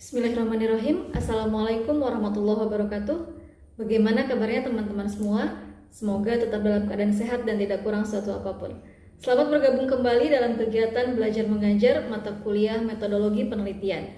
Bismillahirrahmanirrahim. Assalamualaikum warahmatullahi wabarakatuh. Bagaimana kabarnya teman-teman semua? Semoga tetap dalam keadaan sehat dan tidak kurang suatu apapun. Selamat bergabung kembali dalam kegiatan belajar mengajar mata kuliah metodologi penelitian.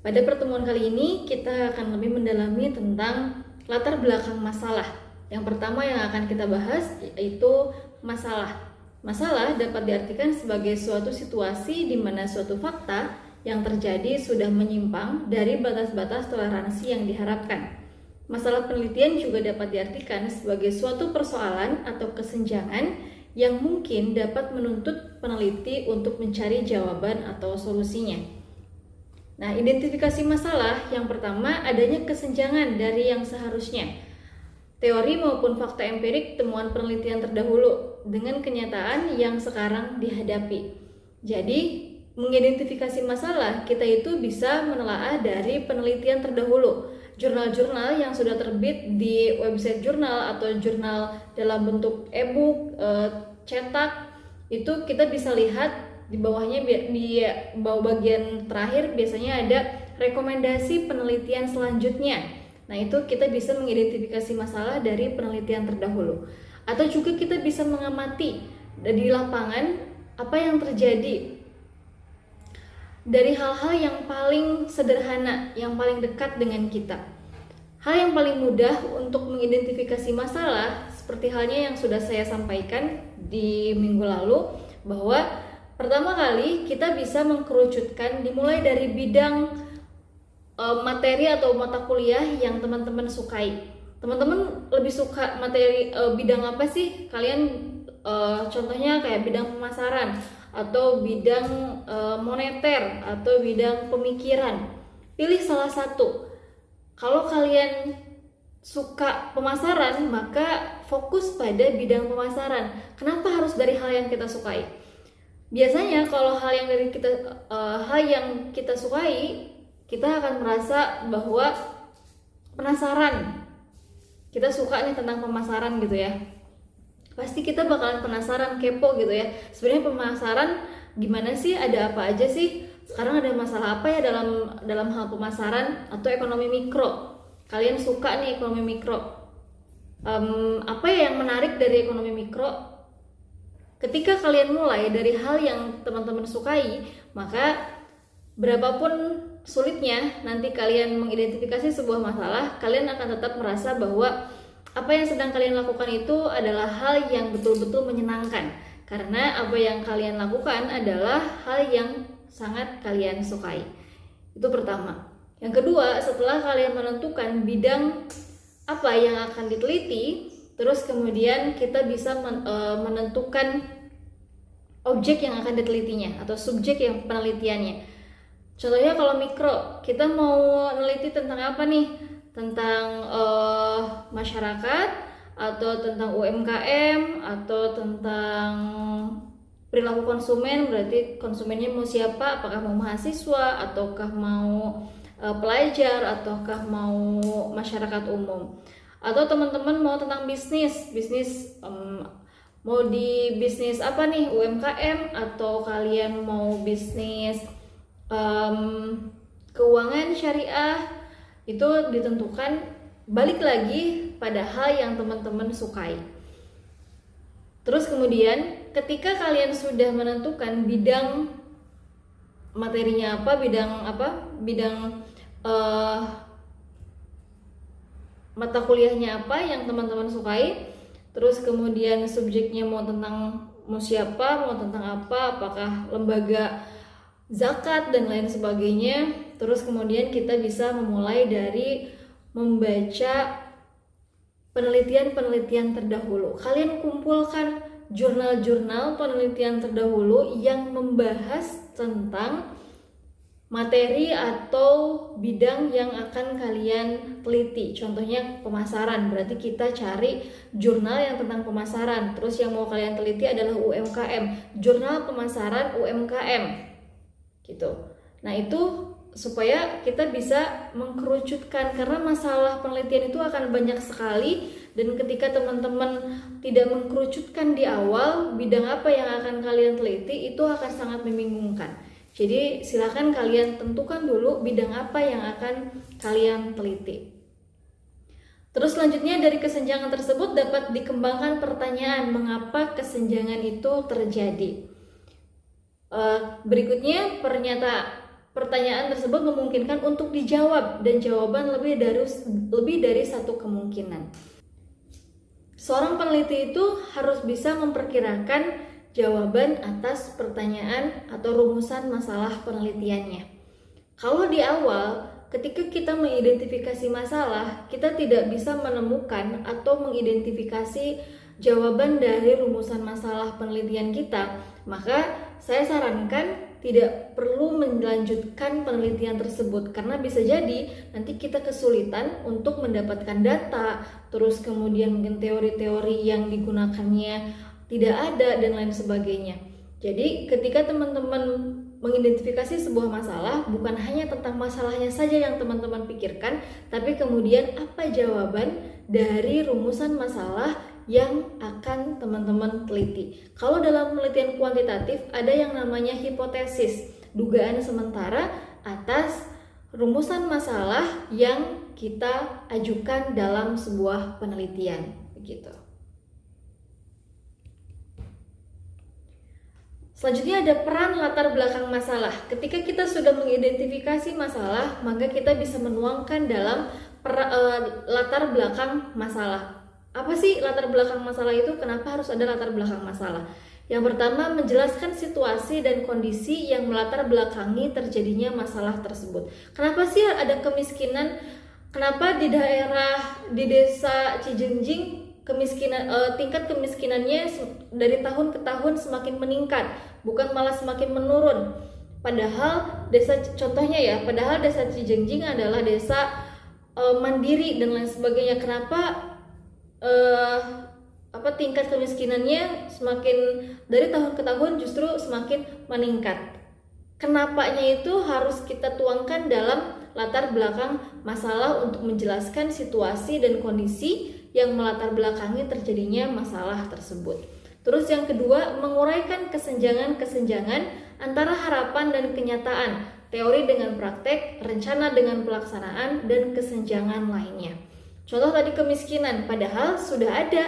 Pada pertemuan kali ini kita akan lebih mendalami tentang latar belakang masalah. Yang pertama yang akan kita bahas yaitu masalah. Masalah dapat diartikan sebagai suatu situasi di mana suatu fakta yang terjadi sudah menyimpang dari batas-batas toleransi yang diharapkan. Masalah penelitian juga dapat diartikan sebagai suatu persoalan atau kesenjangan yang mungkin dapat menuntut peneliti untuk mencari jawaban atau solusinya. Nah, identifikasi masalah yang pertama adanya kesenjangan dari yang seharusnya. Teori maupun fakta empirik temuan penelitian terdahulu dengan kenyataan yang sekarang dihadapi. Jadi, mengidentifikasi masalah, kita itu bisa menelaah dari penelitian terdahulu. Jurnal-jurnal yang sudah terbit di website jurnal atau jurnal dalam bentuk e-book, cetak, itu kita bisa lihat di bawahnya, di bawah bagian terakhir biasanya ada rekomendasi penelitian selanjutnya. Nah, itu kita bisa mengidentifikasi masalah dari penelitian terdahulu. Atau juga kita bisa mengamati di lapangan apa yang terjadi dari hal-hal yang paling sederhana, yang paling dekat dengan kita. Hal yang paling mudah untuk mengidentifikasi masalah, seperti halnya yang sudah saya sampaikan di minggu lalu, bahwa pertama kali kita bisa mengkerucutkan dimulai dari bidang materi atau mata kuliah yang teman-teman sukai. Teman-teman lebih suka materi bidang apa sih? Kalian contohnya kayak bidang pemasaran, atau bidang moneter, atau bidang pemikiran. Pilih salah satu. Kalau kalian suka pemasaran, maka fokus pada bidang pemasaran. Kenapa harus dari hal yang kita sukai? Biasanya kalau hal yang kita sukai, kita akan merasa bahwa penasaran. Kita suka nih tentang pemasaran gitu ya. Pasti kita bakalan penasaran, kepo gitu ya. Sebenarnya pemasaran gimana sih, ada apa aja sih, sekarang ada masalah apa ya dalam hal pemasaran atau ekonomi mikro. Kalian suka nih ekonomi mikro, apa ya yang menarik dari ekonomi mikro? Ketika kalian mulai dari hal yang teman-teman sukai, maka berapapun sulitnya nanti kalian mengidentifikasi sebuah masalah, kalian akan tetap merasa bahwa apa yang sedang kalian lakukan itu adalah hal yang betul-betul menyenangkan, karena apa yang kalian lakukan adalah hal yang sangat kalian sukai. Itu pertama. Yang kedua, setelah kalian menentukan bidang apa yang akan diteliti, terus kemudian kita bisa menentukan objek yang akan ditelitinya atau subjek yang penelitiannya. Contohnya kalau mikro, kita mau meneliti tentang apa nih? Tentang masyarakat, atau tentang UMKM, atau tentang perilaku konsumen. Berarti konsumennya mau siapa? Apakah mau mahasiswa, ataukah mau pelajar, ataukah mau masyarakat umum? Atau teman-teman mau tentang bisnis mau di bisnis apa nih? UMKM, atau kalian mau bisnis keuangan syariah? Itu ditentukan balik lagi pada hal yang teman-teman sukai. Terus kemudian ketika kalian sudah menentukan bidang materinya apa, bidang mata kuliahnya apa yang teman-teman sukai, terus kemudian subjeknya mau siapa, mau tentang apa, apakah lembaga zakat dan lain sebagainya. Terus kemudian kita bisa memulai dari membaca penelitian-penelitian terdahulu. Kalian kumpulkan jurnal-jurnal penelitian terdahulu yang membahas tentang materi atau bidang yang akan kalian teliti. Contohnya pemasaran, berarti kita cari jurnal yang tentang pemasaran. Terus yang mau kalian teliti adalah UMKM, jurnal pemasaran UMKM gitu. Nah, itu supaya kita bisa mengkerucutkan, karena masalah penelitian itu akan banyak sekali, dan ketika teman-teman tidak mengkerucutkan di awal bidang apa yang akan kalian teliti, itu akan sangat membingungkan. Jadi silakan kalian tentukan dulu bidang apa yang akan kalian teliti. Terus selanjutnya dari kesenjangan tersebut dapat dikembangkan pertanyaan mengapa kesenjangan itu terjadi. Berikutnya pertanyaan tersebut memungkinkan untuk dijawab dan jawaban lebih dari satu kemungkinan. Seorang peneliti itu harus bisa memperkirakan jawaban atas pertanyaan atau rumusan masalah penelitiannya. Kalau di awal ketika kita mengidentifikasi masalah, kita tidak bisa menemukan atau mengidentifikasi jawaban dari rumusan masalah penelitian kita, maka saya sarankan tidak perlu melanjutkan penelitian tersebut karena bisa jadi nanti kita kesulitan untuk mendapatkan data, terus kemudian mungkin teori-teori yang digunakannya tidak ada dan lain sebagainya. Jadi ketika teman-teman mengidentifikasi sebuah masalah, bukan hanya tentang masalahnya saja yang teman-teman pikirkan, tapi kemudian apa jawaban dari rumusan masalah yang akan teman-teman teliti. Kalau dalam penelitian kuantitatif ada yang namanya hipotesis, dugaan sementara atas rumusan masalah yang kita ajukan dalam sebuah penelitian, begitu. Selanjutnya ada peran latar belakang masalah. Ketika kita sudah mengidentifikasi masalah, maka kita bisa menuangkan dalam latar belakang masalah. Apa sih latar belakang masalah itu? Kenapa harus ada latar belakang masalah? Yang pertama, menjelaskan situasi dan kondisi yang melatar belakangi terjadinya masalah tersebut. Kenapa sih ada kemiskinan? Kenapa di desa Cijenjing tingkat kemiskinannya dari tahun ke tahun semakin meningkat, bukan malah semakin menurun? Padahal padahal desa Cijenjing adalah desa mandiri dan lain sebagainya. Kenapa tingkat kemiskinannya semakin dari tahun ke tahun justru semakin meningkat? Kenapanya itu harus kita tuangkan dalam latar belakang masalah untuk menjelaskan situasi dan kondisi yang melatar belakangi terjadinya masalah tersebut. Terus yang kedua, menguraikan kesenjangan-kesenjangan antara harapan dan kenyataan, teori dengan praktek, rencana dengan pelaksanaan, dan kesenjangan lainnya. Contoh tadi kemiskinan, padahal sudah ada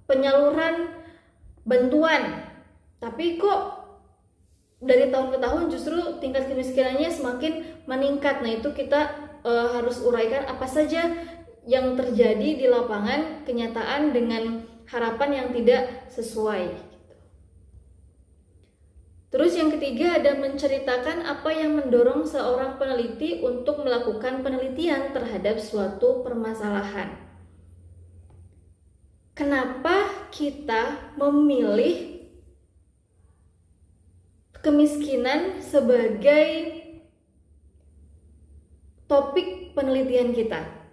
penyaluran bantuan, tapi kok dari tahun ke tahun justru tingkat kemiskinannya semakin meningkat. Nah, itu kita harus uraikan apa saja yang terjadi di lapangan, kenyataan dengan harapan yang tidak sesuai. Terus yang ketiga ada menceritakan apa yang mendorong seorang peneliti untuk melakukan penelitian terhadap suatu permasalahan. Kenapa kita memilih kemiskinan sebagai topik penelitian kita?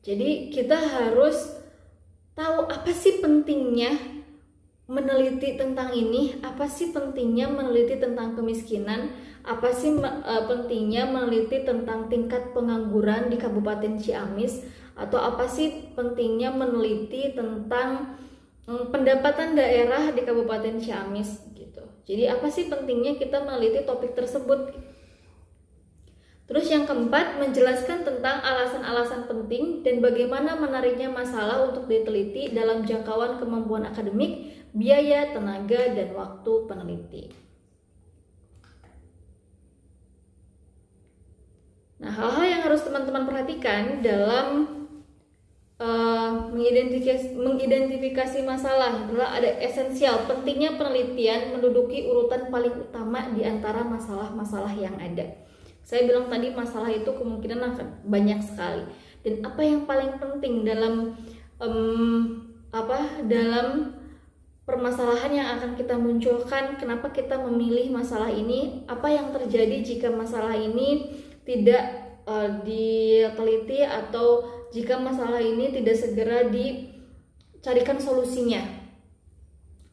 Jadi kita harus tahu apa sih pentingnya meneliti tentang ini, apa sih pentingnya meneliti tentang kemiskinan, apa sih pentingnya meneliti tentang tingkat pengangguran di Kabupaten Ciamis, atau apa sih pentingnya meneliti tentang pendapatan daerah di Kabupaten Ciamis gitu. Jadi apa sih pentingnya kita meneliti topik tersebut? Terus yang keempat, menjelaskan tentang alasan-alasan penting dan bagaimana menariknya masalah untuk diteliti dalam jangkauan kemampuan akademik, biaya, tenaga, dan waktu peneliti. Nah, hal-hal yang harus teman-teman perhatikan dalam mengidentifikasi masalah adalah ada esensial, pentingnya penelitian menduduki urutan paling utama di antara masalah-masalah yang ada. Saya bilang tadi masalah itu kemungkinan akan banyak sekali. Dan apa yang paling penting dalam dalam permasalahan yang akan kita munculkan, kenapa kita memilih masalah ini, apa yang terjadi jika masalah ini tidak diteliti atau jika masalah ini tidak segera dicarikan solusinya.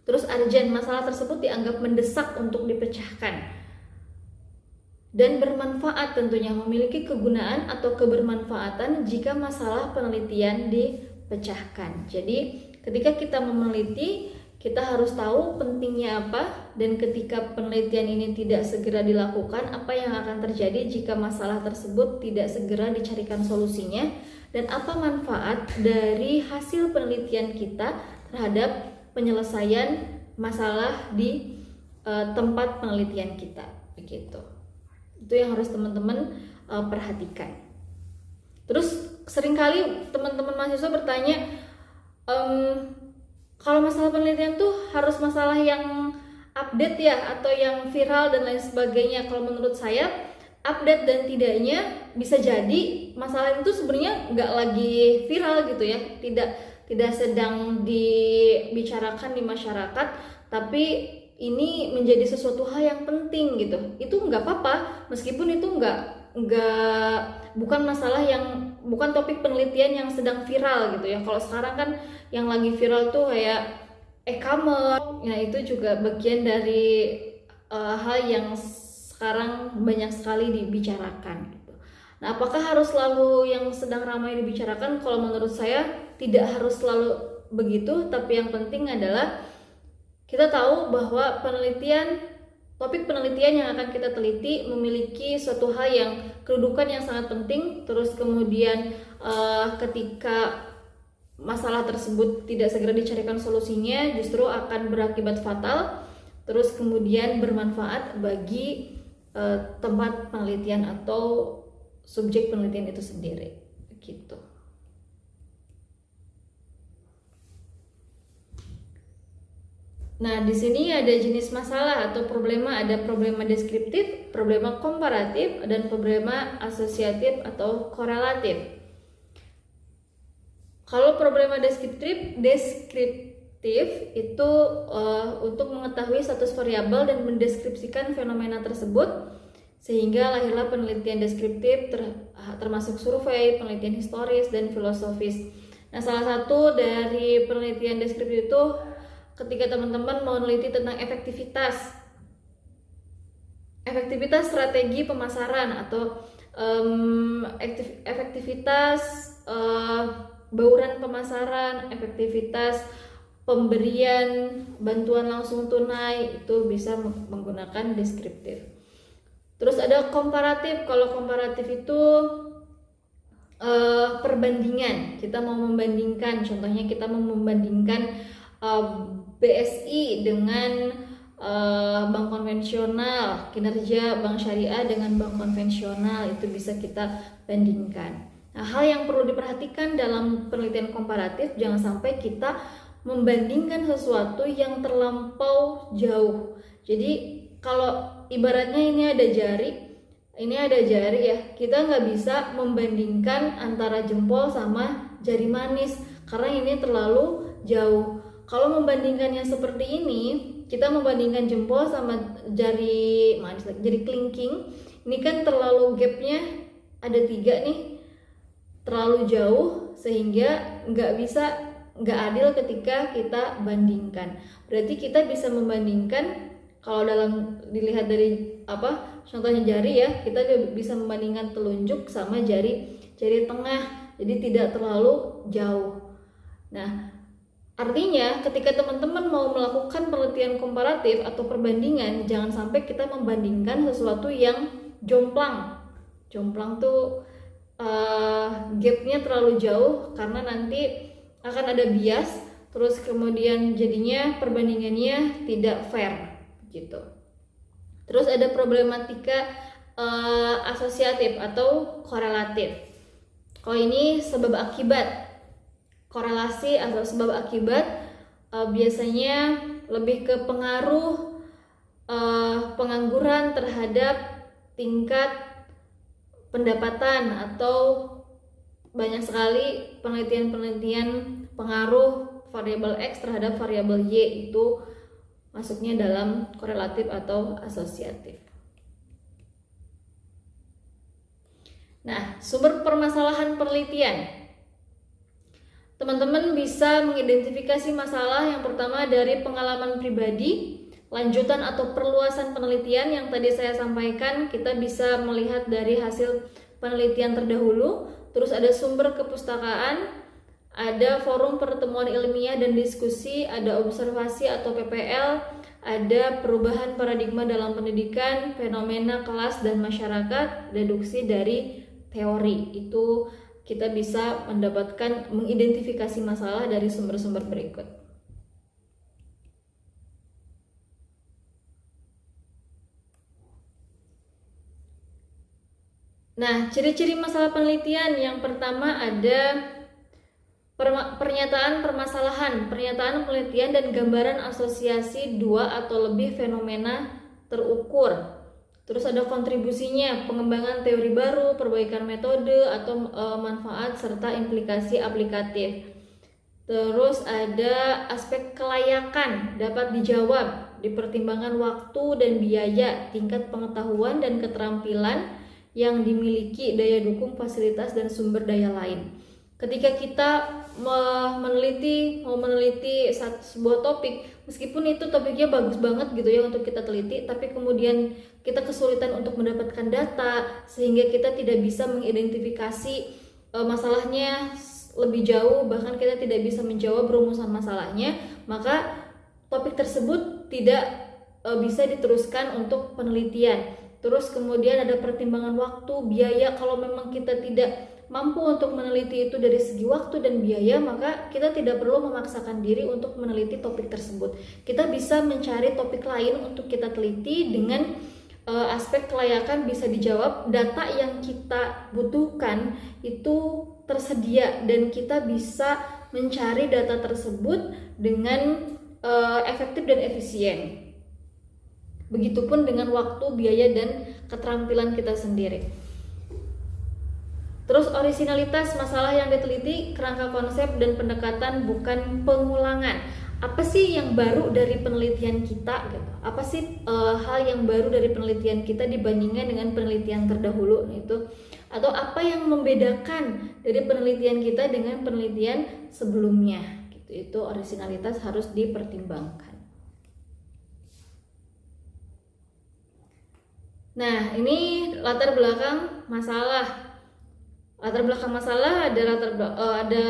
Terus urgent, masalah tersebut dianggap mendesak untuk dipecahkan. Dan bermanfaat tentunya, memiliki kegunaan atau kebermanfaatan jika masalah penelitian dipecahkan. Jadi ketika kita meneliti, kita harus tahu pentingnya apa, dan ketika penelitian ini tidak segera dilakukan, apa yang akan terjadi jika masalah tersebut tidak segera dicarikan solusinya, dan apa manfaat dari hasil penelitian kita terhadap penyelesaian masalah di tempat penelitian kita, begitu. Itu yang harus teman-teman perhatikan. Terus seringkali teman-teman mahasiswa bertanya, kalau masalah penelitian tuh harus masalah yang update ya, atau yang viral dan lain sebagainya. Kalau menurut saya, update dan tidaknya bisa jadi masalah itu sebenarnya nggak lagi viral gitu ya, tidak sedang dibicarakan di masyarakat, tapi ini menjadi sesuatu hal yang penting gitu. Itu nggak apa-apa, meskipun itu bukan masalah yang, bukan topik penelitian yang sedang viral gitu ya. Kalau sekarang kan yang lagi viral tuh kayak e-commerce, nah itu juga bagian dari hal yang sekarang banyak sekali dibicarakan gitu. Nah, apakah harus selalu yang sedang ramai dibicarakan? Kalau menurut saya tidak harus selalu begitu, tapi yang penting adalah kita tahu bahwa topik penelitian yang akan kita teliti memiliki suatu hal yang kedudukan yang sangat penting. Terus kemudian ketika masalah tersebut tidak segera dicarikan solusinya, justru akan berakibat fatal. Terus kemudian bermanfaat bagi tempat penelitian atau subjek penelitian itu sendiri, gitu. Nah, di sini ada jenis masalah atau problema, ada problema deskriptif, problema komparatif, dan problema asosiatif atau korelatif. Kalau problema deskriptif itu untuk mengetahui status variabel dan mendeskripsikan fenomena tersebut, sehingga lahirlah penelitian deskriptif termasuk survei, penelitian historis, dan filosofis. Nah, salah satu dari penelitian deskriptif itu ketika teman-teman mau meneliti tentang efektivitas strategi pemasaran atau efektivitas bauran pemasaran, efektivitas pemberian bantuan langsung tunai, itu bisa menggunakan deskriptif. Terus ada komparatif. Kalau komparatif itu perbandingan. Kita mau membandingkan, contohnya kita mau membandingkan BSI dengan bank konvensional, kinerja bank syariah dengan bank konvensional, itu bisa kita bandingkan. Nah, hal yang perlu diperhatikan dalam penelitian komparatif, jangan sampai kita membandingkan sesuatu yang terlampau jauh. Jadi kalau ibaratnya ini ada jari ya, kita nggak bisa membandingkan antara jempol sama jari manis karena ini terlalu jauh. Kalau membandingkannya seperti ini, kita membandingkan jempol sama jari manis, jari kelingking, ini kan terlalu gapnya ada 3 nih, terlalu jauh sehingga nggak adil ketika kita bandingkan. Berarti kita bisa membandingkan, kalau dilihat dari contohnya jari ya, kita bisa membandingkan telunjuk sama jari tengah, jadi tidak terlalu jauh. Nah, artinya ketika teman-teman mau melakukan penelitian komparatif atau perbandingan, jangan sampai kita membandingkan sesuatu yang jomplang. Jomplang tuh gapnya terlalu jauh, karena nanti akan ada bias, terus kemudian jadinya perbandingannya tidak fair gitu. Terus ada problematika asosiatif atau korelatif. Kalau ini sebab akibat. Korelasi atau sebab akibat biasanya lebih ke pengaruh pengangguran terhadap tingkat pendapatan, atau banyak sekali penelitian pengaruh variabel X terhadap variabel Y, itu masuknya dalam korelatif atau asosiatif. Nah, sumber permasalahan penelitian. Teman-teman bisa mengidentifikasi masalah yang pertama dari pengalaman pribadi, lanjutan atau perluasan penelitian yang tadi saya sampaikan. Kita bisa melihat dari hasil penelitian terdahulu. Terus ada sumber kepustakaan, ada forum pertemuan ilmiah dan diskusi, ada observasi atau PPL, ada perubahan paradigma dalam pendidikan, fenomena kelas dan masyarakat, deduksi dari teori. Itu kita bisa mendapatkan mengidentifikasi masalah dari sumber-sumber berikut. Nah, ciri-ciri masalah penelitian yang pertama ada pernyataan permasalahan, pernyataan penelitian dan gambaran asosiasi dua atau lebih fenomena terukur. Terus ada kontribusinya, pengembangan teori baru, perbaikan metode atau manfaat serta implikasi aplikatif. Terus ada aspek kelayakan, dapat dijawab, dipertimbangkan waktu dan biaya, tingkat pengetahuan dan keterampilan yang dimiliki, daya dukung, fasilitas dan sumber daya lain. Ketika kita mau meneliti sebuah topik, meskipun itu topiknya bagus banget gitu ya untuk kita teliti, tapi kemudian kita kesulitan untuk mendapatkan data sehingga kita tidak bisa mengidentifikasi masalahnya lebih jauh, bahkan kita tidak bisa menjawab rumusan masalahnya, maka topik tersebut tidak bisa diteruskan untuk penelitian. Terus kemudian ada pertimbangan waktu, biaya. Kalau memang kita tidak mampu untuk meneliti itu dari segi waktu dan biaya, maka kita tidak perlu memaksakan diri untuk meneliti topik tersebut. Kita bisa mencari topik lain untuk kita teliti dengan aspek kelayakan bisa dijawab, data yang kita butuhkan itu tersedia dan kita bisa mencari data tersebut dengan efektif dan efisien. Begitupun dengan waktu, biaya, dan keterampilan kita sendiri. Terus orisinalitas masalah yang diteliti, kerangka konsep dan pendekatan bukan pengulangan. Apa sih yang baru dari penelitian kita gitu? Apa sih hal yang baru dari penelitian kita dibandingkan dengan penelitian terdahulu itu? Atau apa yang membedakan dari penelitian kita dengan penelitian sebelumnya gitu. Itu orisinalitas harus dipertimbangkan. Nah, ini latar belakang masalah. Latar belakang masalah ada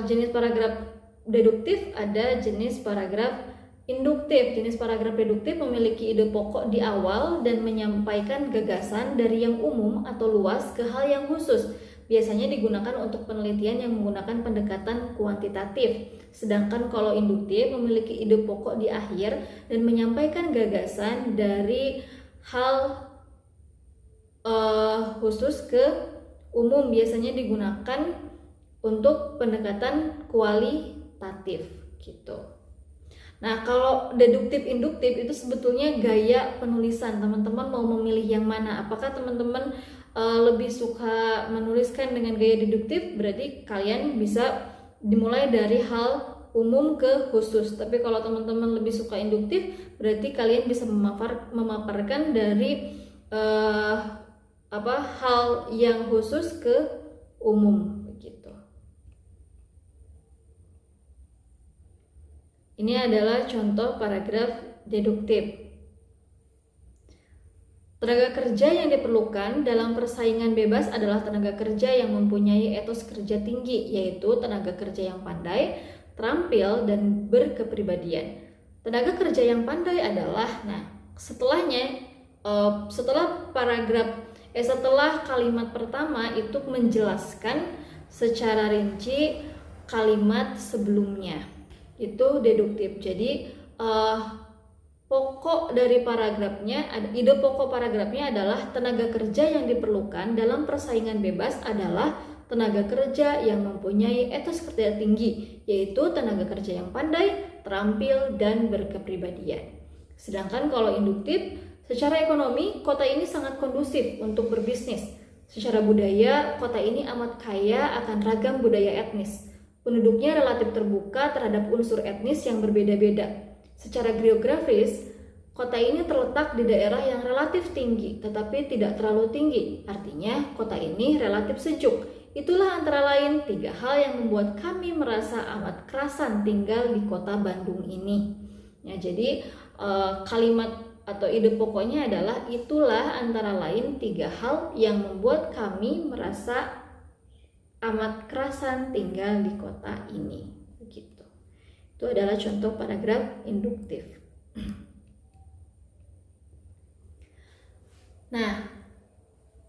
jenis paragraf deduktif, ada jenis paragraf induktif. Jenis paragraf deduktif memiliki ide pokok di awal dan menyampaikan gagasan dari yang umum atau luas ke hal yang khusus. Biasanya digunakan untuk penelitian yang menggunakan pendekatan kuantitatif. Sedangkan kalau induktif memiliki ide pokok di akhir dan menyampaikan gagasan dari hal khusus ke umum, biasanya digunakan untuk pendekatan kualitatif gitu. Nah, kalau deduktif induktif itu sebetulnya gaya penulisan. Teman-teman mau memilih yang mana? Apakah teman-teman lebih suka menuliskan dengan gaya deduktif? Berarti kalian bisa dimulai dari hal umum ke khusus. Tapi kalau teman-teman lebih suka induktif, berarti kalian bisa memaparkan dari hal yang khusus ke umum begitu. Ini adalah contoh paragraf deduktif. Tenaga kerja yang diperlukan dalam persaingan bebas adalah tenaga kerja yang mempunyai etos kerja tinggi, yaitu tenaga kerja yang pandai, terampil, dan berkepribadian. Tenaga kerja yang pandai adalah, setelah kalimat pertama itu menjelaskan secara rinci kalimat sebelumnya. Itu deduktif. Jadi ide pokok paragrafnya adalah tenaga kerja yang diperlukan dalam persaingan bebas adalah tenaga kerja yang mempunyai etos kerja tinggi, yaitu tenaga kerja yang pandai, terampil, dan berkepribadian. Sedangkan kalau induktif, secara ekonomi, kota ini sangat kondusif untuk berbisnis. Secara budaya, kota ini amat kaya akan ragam budaya etnis. Penduduknya relatif terbuka terhadap unsur etnis yang berbeda-beda. Secara geografis, kota ini terletak di daerah yang relatif tinggi, tetapi tidak terlalu tinggi. Artinya, kota ini relatif sejuk. Itulah antara lain 3 hal yang membuat kami merasa amat kerasan tinggal di kota Bandung ini. Ya, jadi kalimat atau ide pokoknya adalah itulah antara lain 3 hal yang membuat kami merasa amat kerasan tinggal di kota ini. Begitu. Itu adalah contoh paragraf induktif. Nah,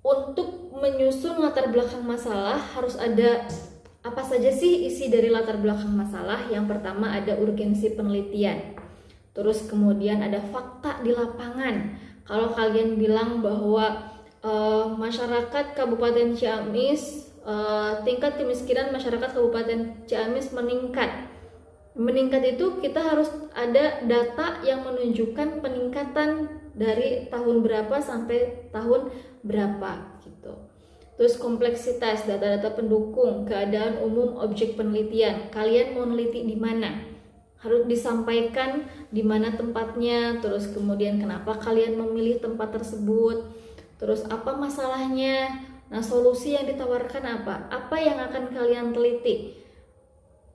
untuk menyusun latar belakang masalah harus ada apa saja sih isi dari latar belakang masalah? Yang pertama ada urgensi penelitian. Terus kemudian ada fakta di lapangan. Kalau kalian bilang bahwa masyarakat Kabupaten Ciamis, tingkat kemiskinan masyarakat Kabupaten Ciamis meningkat. Meningkat itu kita harus ada data yang menunjukkan peningkatan dari tahun berapa sampai tahun berapa gitu. Terus kompleksitas, data-data pendukung, keadaan umum objek penelitian. Kalian mau neliti di mana? Harus disampaikan di mana tempatnya, terus kemudian kenapa kalian memilih tempat tersebut, terus apa masalahnya, nah solusi yang ditawarkan apa yang akan kalian teliti.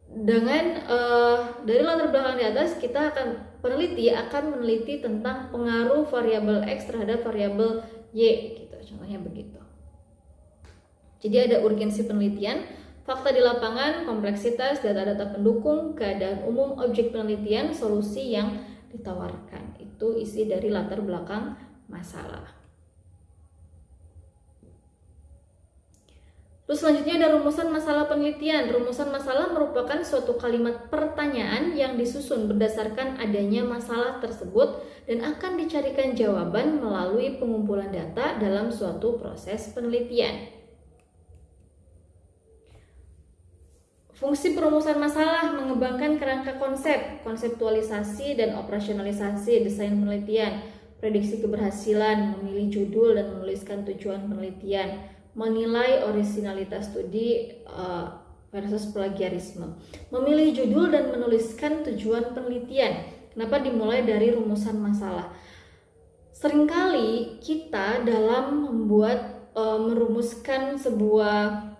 Dengan dari latar belakang di atas kita peneliti akan meneliti tentang pengaruh variabel X terhadap variabel Y gitu, contohnya begitu. Jadi ada urgensi penelitian, fakta di lapangan, kompleksitas, data-data pendukung, keadaan umum objek penelitian, solusi yang ditawarkan. Itu isi dari latar belakang masalah. Terus selanjutnya ada rumusan masalah penelitian. Rumusan masalah merupakan suatu kalimat pertanyaan yang disusun berdasarkan adanya masalah tersebut dan akan dicarikan jawaban melalui pengumpulan data dalam suatu proses penelitian. Fungsi perumusan masalah mengembangkan kerangka konsep, konseptualisasi dan operasionalisasi desain penelitian, prediksi keberhasilan, memilih judul dan menuliskan tujuan penelitian, menilai orisinalitas studi versus plagiarisme, memilih judul dan menuliskan tujuan penelitian. Kenapa dimulai dari rumusan masalah? Seringkali kita dalam merumuskan sebuah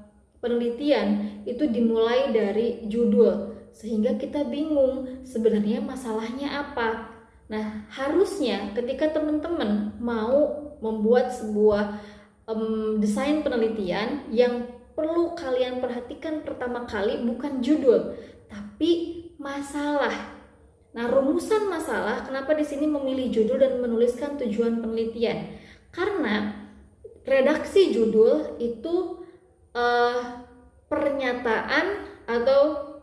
penelitian itu dimulai dari judul, sehingga kita bingung sebenarnya masalahnya apa. Nah, harusnya ketika teman-teman mau membuat sebuah desain penelitian, yang perlu kalian perhatikan pertama kali bukan judul, tapi masalah. Nah, rumusan masalah, kenapa di sini memilih judul dan menuliskan tujuan penelitian? Karena redaksi judul itu pernyataan atau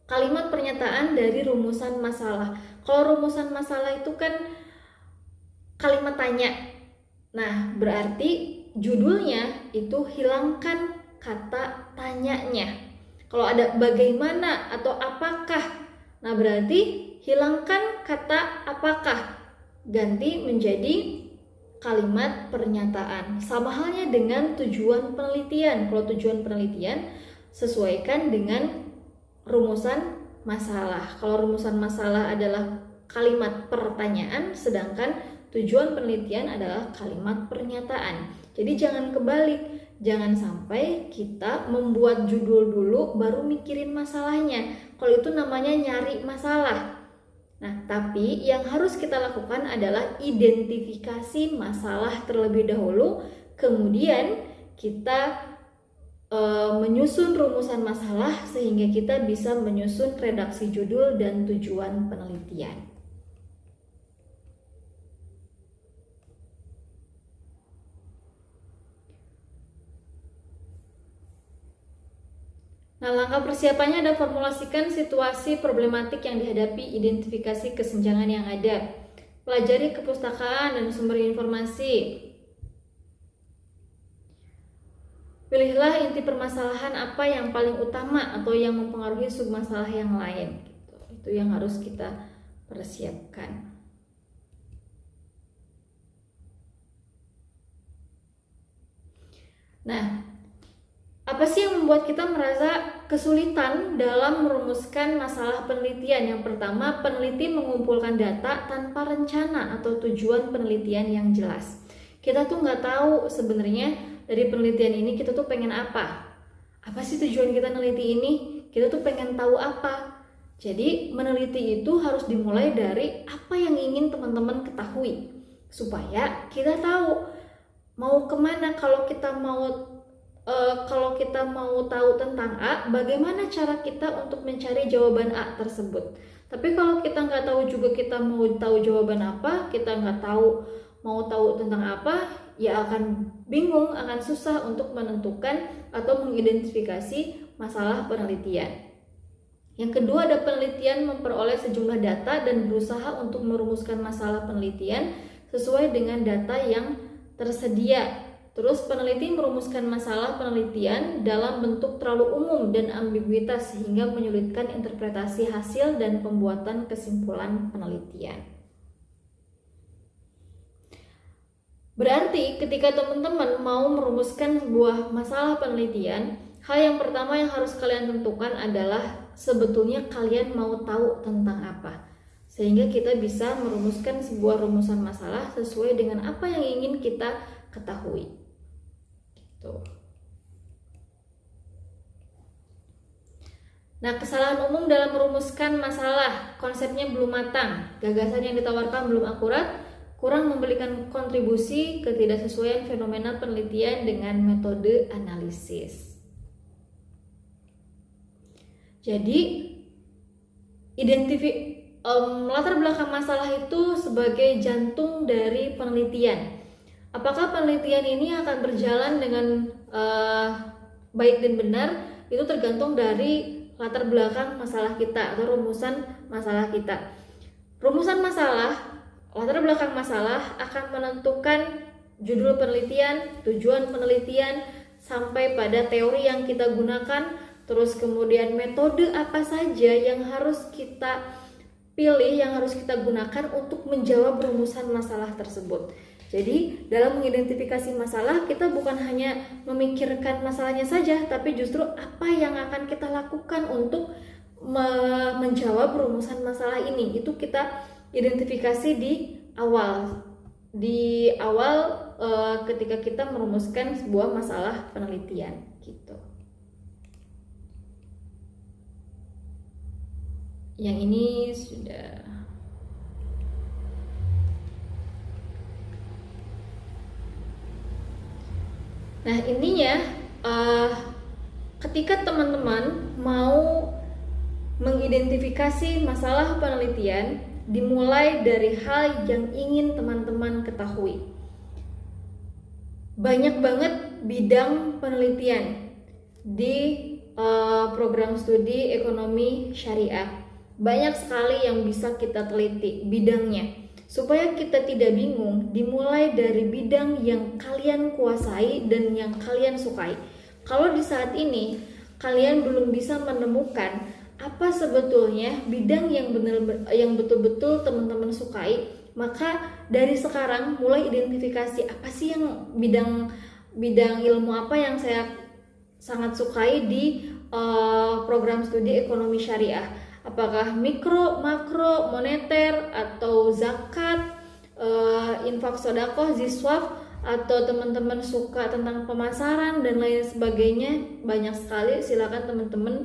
kalimat pernyataan dari rumusan masalah. Kalau rumusan masalah itu kan kalimat tanya. Nah, berarti judulnya itu hilangkan kata tanyanya. Kalau ada bagaimana atau apakah, nah berarti hilangkan kata apakah, ganti menjadi kalimat pernyataan. Sama halnya dengan tujuan penelitian. Kalau tujuan penelitian sesuaikan dengan rumusan masalah. Kalau rumusan masalah adalah kalimat pertanyaan, sedangkan tujuan penelitian adalah kalimat pernyataan. Jadi jangan kebalik. Jangan sampai kita membuat judul dulu baru mikirin masalahnya. Kalau itu namanya nyari masalah. Nah, tapi yang harus kita lakukan adalah identifikasi masalah terlebih dahulu, kemudian kita menyusun rumusan masalah sehingga kita bisa menyusun redaksi judul dan tujuan penelitian. Nah, langkah persiapannya ada formulasikan situasi problematik yang dihadapi, identifikasi kesenjangan yang ada, pelajari kepustakaan dan sumber informasi, pilihlah inti permasalahan apa yang paling utama atau yang mempengaruhi submasalah yang lain. Itu yang harus kita persiapkan. Nah, apa sih yang membuat kita merasa kesulitan dalam merumuskan masalah penelitian? Yang pertama, peneliti mengumpulkan data tanpa rencana atau tujuan penelitian yang jelas. Kita tuh nggak tahu sebenarnya dari penelitian ini kita tuh pengen apa. Apa sih tujuan kita neliti ini? Kita tuh pengen tahu apa. Jadi meneliti itu harus dimulai dari apa yang ingin teman-teman ketahui, supaya kita tahu mau kemana. Kalau kita mau kalau kita mau tahu tentang A, bagaimana cara kita untuk mencari jawaban A tersebut. Tapi kalau kita nggak tahu juga kita mau tahu jawaban apa, kita nggak tahu mau tahu tentang apa, ya akan bingung, akan susah untuk menentukan atau mengidentifikasi masalah penelitian. Yang kedua, ada penelitian memperoleh sejumlah data dan berusaha untuk merumuskan masalah penelitian sesuai dengan data yang tersedia. Terus peneliti merumuskan masalah penelitian dalam bentuk terlalu umum dan ambiguitas sehingga menyulitkan interpretasi hasil dan pembuatan kesimpulan penelitian. Berarti ketika teman-teman mau merumuskan sebuah masalah penelitian, hal yang pertama yang harus kalian tentukan adalah sebetulnya kalian mau tahu tentang apa. Sehingga kita bisa merumuskan sebuah rumusan masalah sesuai dengan apa yang ingin kita ketahui. Tuh. Nah, kesalahan umum dalam merumuskan masalah, konsepnya belum matang, gagasan yang ditawarkan belum akurat, kurang memberikan kontribusi, ketidaksesuaian fenomena penelitian dengan metode analisis. Jadi, latar belakang masalah itu sebagai jantung dari penelitian. Apakah penelitian ini akan berjalan dengan baik dan benar, itu tergantung dari latar belakang masalah kita atau rumusan masalah kita. Rumusan masalah, latar belakang masalah akan menentukan judul penelitian, tujuan penelitian, sampai pada teori yang kita gunakan, terus kemudian metode apa saja yang harus kita pilih, yang harus kita gunakan untuk menjawab rumusan masalah tersebut. Jadi dalam mengidentifikasi masalah, kita bukan hanya memikirkan masalahnya saja, tapi justru apa yang akan kita lakukan untuk menjawab rumusan masalah ini. Itu kita identifikasi di awal ketika kita merumuskan sebuah masalah penelitian gitu. Yang ini sudah. Nah, intinya ketika teman-teman mau mengidentifikasi masalah penelitian, dimulai dari hal yang ingin teman-teman ketahui. Banyak banget bidang penelitian di program studi ekonomi syariah. Banyak sekali yang bisa kita teliti bidangnya. Supaya kita tidak bingung, dimulai dari bidang yang kalian kuasai dan yang kalian sukai. Kalau di saat ini kalian belum bisa menemukan apa sebetulnya bidang yang betul-betul teman-teman sukai, maka dari sekarang mulai identifikasi apa sih yang bidang ilmu apa yang saya sangat sukai di program studi ekonomi syariah. Apakah mikro, makro, moneter, atau zakat, infak sodakoh, ziswaf, atau teman-teman suka tentang pemasaran dan lain sebagainya. Banyak sekali, silakan teman-teman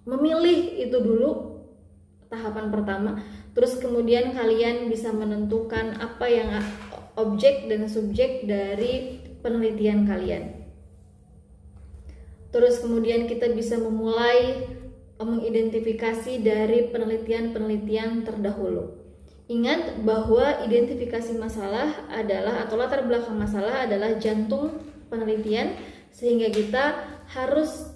memilih itu dulu tahapan pertama. Terus kemudian kalian bisa menentukan apa yang objek dan subjek dari penelitian kalian. Terus kemudian kita bisa memulai mengidentifikasi dari penelitian-penelitian terdahulu. Ingat bahwa identifikasi masalah adalah atau latar belakang masalah adalah jantung penelitian, sehingga kita harus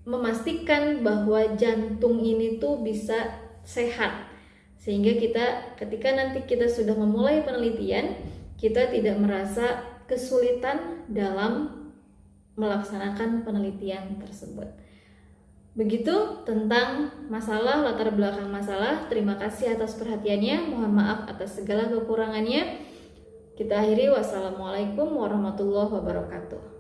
memastikan bahwa jantung ini tuh bisa sehat. Sehingga ketika nanti kita sudah memulai penelitian, kita tidak merasa kesulitan dalam melaksanakan penelitian tersebut. Begitu tentang masalah, latar belakang masalah. Terima kasih atas perhatiannya. Mohon maaf atas segala kekurangannya. Kita akhiri. Wassalamualaikum warahmatullahi wabarakatuh.